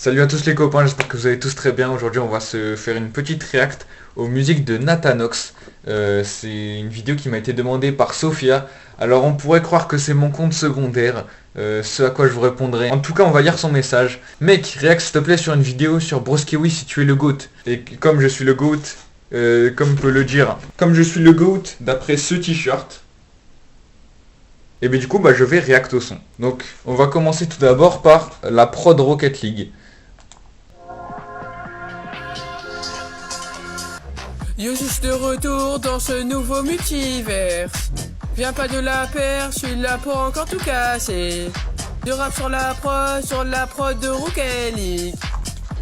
Salut à tous les copains, j'espère que vous allez tous très bien. Aujourd'hui on va se faire une petite react aux musiques de Nathanox. C'est une vidéo qui m'a été demandée par Sophia. Alors on pourrait croire que c'est mon compte secondaire, ce à quoi je vous répondrai. En tout cas on va lire son message. Mec, react s'il te plaît sur une vidéo sur Broskiwi si tu es le GOAT. Et comme je suis le GOAT, comme peut le dire, comme je suis le GOAT d'après ce t-shirt, et bien du coup je vais react au son. Donc on va commencer tout d'abord par la prod Rocket League. Yo, je suis de retour dans ce nouveau multivers. Viens pas de la paire, je suis là pour encore tout casser. Du rap sur la prod de Rocket League.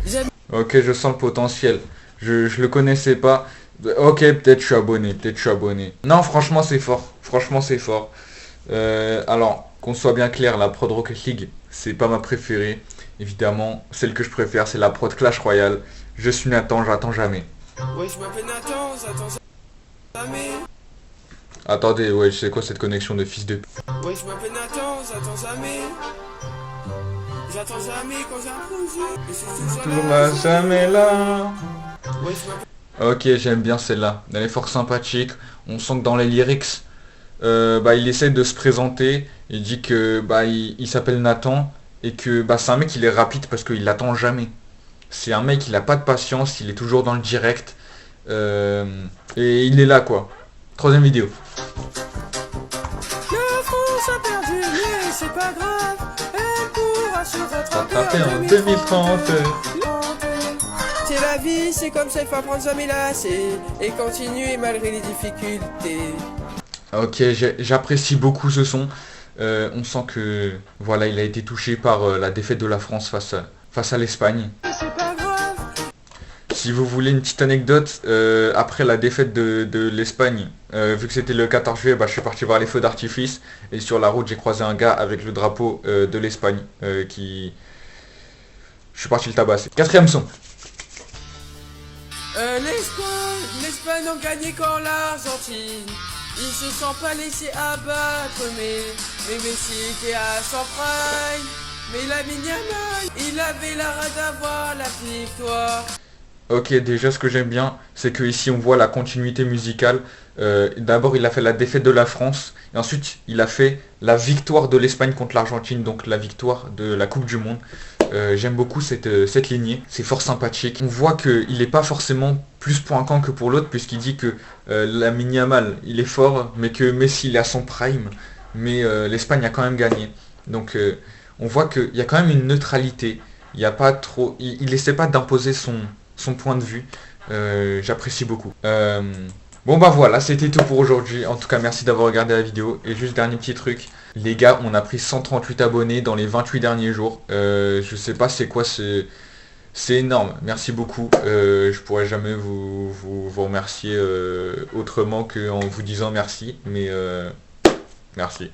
J'aime. Ok, je sens le potentiel. Je le connaissais pas. Ok, peut-être je suis abonné, Non, franchement c'est fort. Franchement c'est fort. Alors, qu'on soit bien clair, la prod Rocket League, c'est pas ma préférée. Évidemment, celle que je préfère, c'est la prod Clash Royale. Je suis Nathan, j'attends jamais. Ouais, je m'appelle Nathan, j'attends jamais. Attendez, ouais, c'est quoi cette connexion de fils de p... Ouais, je m'appelle Nathan, j'attends jamais. J'attends jamais quand j'ai un projet. Et c'est toujours là. jamais là. Ouais, je m'appelle. Ok, j'aime bien celle-là. Elle est fort sympathique. On sent que dans les lyrics, il essaie de se présenter. Il dit que il s'appelle Nathan et que c'est un mec il est rapide parce qu'il l'attend jamais. C'est un mec il a pas de patience, il est toujours dans le direct et il est là quoi. Troisième vidéo. La France a perdu, mais c'est pas grave. Elle pourra se rattraper Rattrapé en 2030. 2030. C'est la vie, c'est comme ça, il faut apprendre à lasser et continuer malgré les difficultés. Ok, j'apprécie beaucoup ce son. On sent que voilà, il a été touché par la défaite de la France face à l'Espagne. C'est pas grave. Si vous voulez une petite anecdote, après la défaite de l'Espagne, vu que c'était le 14 juillet, je suis parti voir les feux d'artifice et sur la route j'ai croisé un gars avec le drapeau de l'Espagne qui... Je suis parti le tabasser. Quatrième son. L'Espagne ont gagné quand l'Argentine. Ils se sont pas laissés abattre, mais Messi était à son prime. Mais Lamine Yamal, il avait la rate d'avoir la victoire. Ok, déjà ce que j'aime bien, c'est que ici on voit la continuité musicale. D'abord il a fait la défaite de la France, et ensuite il a fait la victoire de l'Espagne contre l'Argentine, donc la victoire de la Coupe du Monde. J'aime beaucoup cette lignée, c'est fort sympathique. On voit qu'il n'est pas forcément plus pour un camp que pour l'autre, puisqu'il dit que Lamine Yamal il est fort, mais que Messi il est à son prime, mais l'Espagne a quand même gagné. Donc on voit qu'il y a quand même une neutralité, il n'y a pas trop... Il essaie pas d'imposer son point de vue. J'apprécie beaucoup. Bon voilà, c'était tout pour aujourd'hui. En tout cas, merci d'avoir regardé la vidéo. Et juste dernier petit truc. Les gars, on a pris 138 abonnés dans les 28 derniers jours. Je sais pas c'est quoi, c'est énorme. Merci beaucoup. Je pourrais jamais vous remercier autrement qu'en vous disant merci. Mais merci.